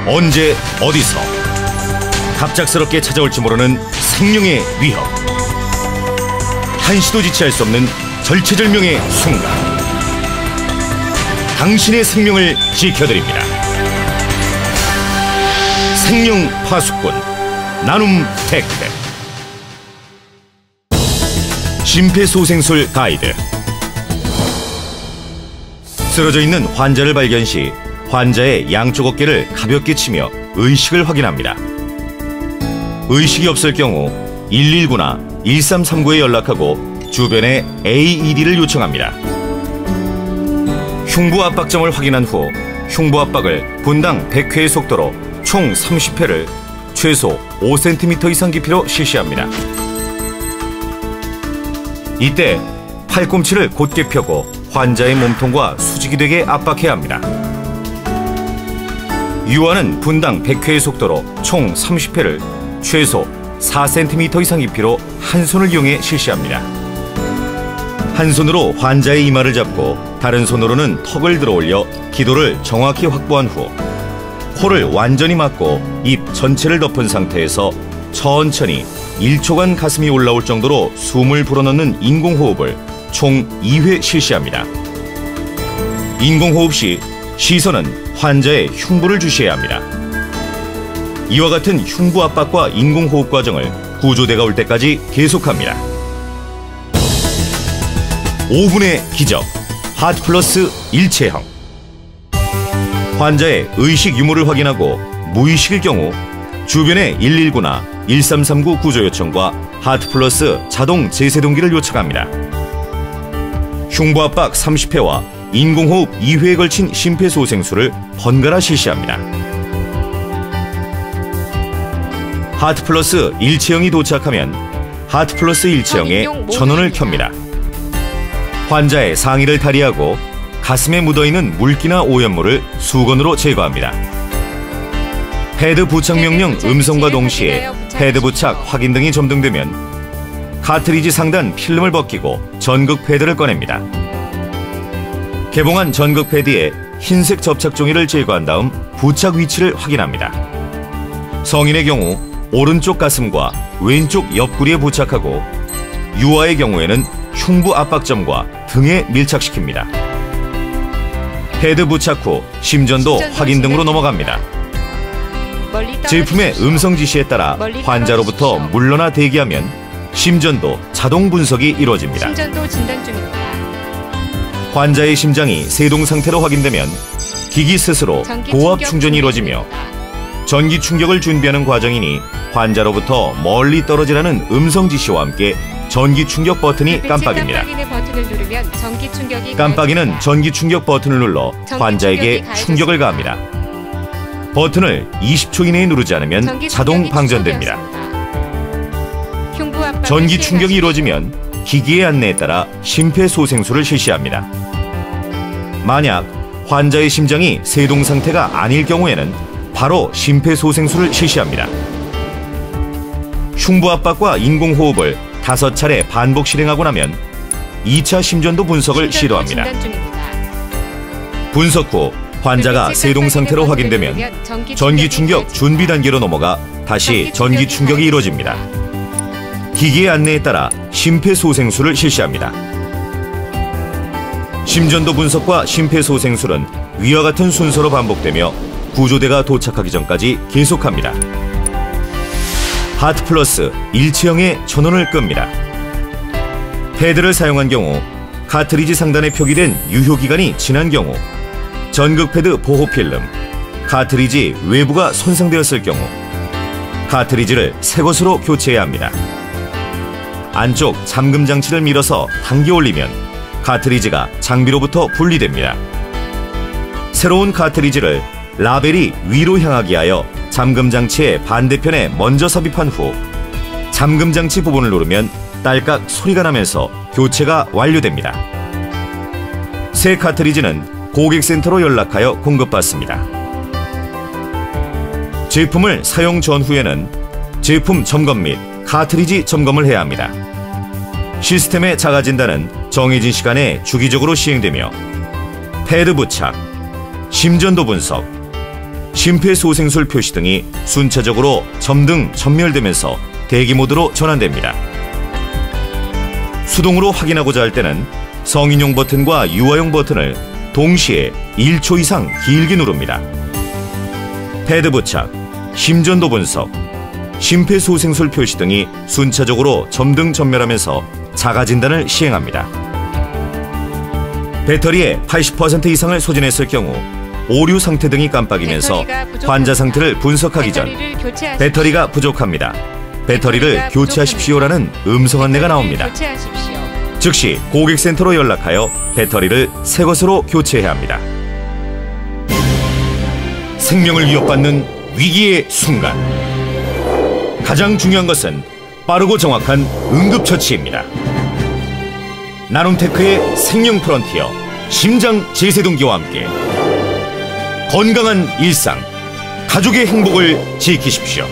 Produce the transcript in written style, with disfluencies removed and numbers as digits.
언제 어디서 갑작스럽게 찾아올지 모르는 생명의 위협. 한시도 지체할 수 없는 절체절명의 순간. 당신의 생명을 지켜드립니다. 생명 파수꾼 나눔 테크. 심폐소생술 가이드. 쓰러져 있는 환자를 발견 시 환자의 양쪽 어깨를 가볍게 치며 의식을 확인합니다. 의식이 없을 경우 119나 1339에 연락하고 주변에 AED를 요청합니다. 흉부 압박점을 확인한 후 흉부 압박을 분당 100회의 속도로 총 30회를 최소 5cm 이상 깊이로 실시합니다. 이때 팔꿈치를 곧게 펴고 환자의 몸통과 수직이 되게 압박해야 합니다. 유아는 분당 100회의 속도로 총 30회를 최소 4cm 이상 깊이로 한 손을 이용해 실시합니다. 한 손으로 환자의 이마를 잡고 다른 손으로는 턱을 들어올려 기도를 정확히 확보한 후 코를 완전히 막고 입 전체를 덮은 상태에서 천천히 1초간 가슴이 올라올 정도로 숨을 불어넣는 인공호흡을 총 2회 실시합니다. 인공호흡 시 시선은 환자의 흉부를 주시해야 합니다. 이와 같은 흉부 압박과 인공호흡 과정을 구조대가 올 때까지 계속합니다. 5분의 기적, 하트플러스 일체형. 환자의 의식 유무를 확인하고 무의식일 경우 주변에 119나 1339 구조 요청과 하트플러스 자동 제세동기를 요청합니다. 흉부 압박 30회와 인공호흡 2회에 걸친 심폐소생술을 번갈아 실시합니다. 하트플러스 일체형이 도착하면 하트플러스 일체형에 전원을 켭니다. 환자의 상의를 탈의하고 가슴에 묻어있는 물기나 오염물을 수건으로 제거합니다. 패드 부착 명령 음성과 동시에 패드 부착 확인 등이 점등되면 카트리지 상단 필름을 벗기고 전극 패드를 꺼냅니다. 개봉한 전극 패드에 흰색 접착 종이를 제거한 다음 부착 위치를 확인합니다. 성인의 경우 오른쪽 가슴과 왼쪽 옆구리에 부착하고 유아의 경우에는 흉부 압박점과 등에 밀착시킵니다. 패드 부착 후 심전도 확인 등으로 넘어갑니다. 제품의 음성 지시에 따라 환자로부터 물러나 대기하면 심전도 자동 분석이 이루어집니다. 심전도 진단 중입니다. 환자의 심장이 세동 상태로 확인되면 기기 스스로 고압 충전이 이루어지며 전기 충격을 준비하는 과정이니 환자로부터 멀리 떨어지라는 음성 지시와 함께 전기 충격 버튼이 깜빡입니다. 깜빡이는 전기 충격 버튼을 눌러 환자에게 충격을 가합니다. 버튼을 20초 이내에 누르지 않으면 자동 방전됩니다. 전기 충격이 이루어지면 기기의 안내에 따라 심폐소생술을 실시합니다. 만약 환자의 심장이 세동 상태가 아닐 경우에는 바로 심폐소생술을 실시합니다. 흉부 압박과 인공호흡을 5차례 반복 실행하고 나면 2차 심전도 분석을 시도합니다. 분석 후 환자가 세동 상태로 확인되면 전기 충격 준비 단계로 넘어가 다시 전기 충격이 이루어집니다. 기기의 안내에 따라 심폐소생술을 실시합니다. 심전도 분석과 심폐소생술은 위와 같은 순서로 반복되며 구조대가 도착하기 전까지 계속합니다. 하트플러스 일체형의 전원을 끕니다. 패드를 사용한 경우 카트리지 상단에 표기된 유효기간이 지난 경우 전극 패드 보호 필름, 카트리지 외부가 손상되었을 경우 카트리지를 새 것으로 교체해야 합니다. 안쪽 잠금 장치를 밀어서 당겨 올리면 카트리지가 장비로부터 분리됩니다. 새로운 카트리지를 라벨이 위로 향하게 하여 잠금 장치의 반대편에 먼저 삽입한 후 잠금 장치 부분을 누르면 딸깍 소리가 나면서 교체가 완료됩니다. 새 카트리지는 고객센터로 연락하여 공급받습니다. 제품을 사용 전후에는 제품 점검 및 카트리지 점검을 해야 합니다. 시스템의 자가 진단은 정해진 시간에 주기적으로 시행되며 패드 부착, 심전도 분석, 심폐소생술 표시 등이 순차적으로 점등 전멸되면서 대기 모드로 전환됩니다. 수동으로 확인하고자 할 때는 성인용 버튼과 유아용 버튼을 동시에 1초 이상 길게 누릅니다. 패드 부착, 심전도 분석, 심폐소생술 표시 등이 순차적으로 점등 전멸하면서 자가 진단을 시행합니다. 배터리의 80% 이상을 소진했을 경우 오류 상태 등이 깜빡이면서 환자 상태를 분석하기 전 배터리가 부족합니다. 배터리를 교체하십시오라는 음성 안내가 나옵니다. 즉시 고객센터로 연락하여 배터리를 새 것으로 교체해야 합니다. 생명을 위협받는 위기의 순간, 가장 중요한 것은 빠르고 정확한 응급처치입니다. 나눔테크의 생명 프론티어 심장 제세동기와 함께 건강한 일상, 가족의 행복을 지키십시오.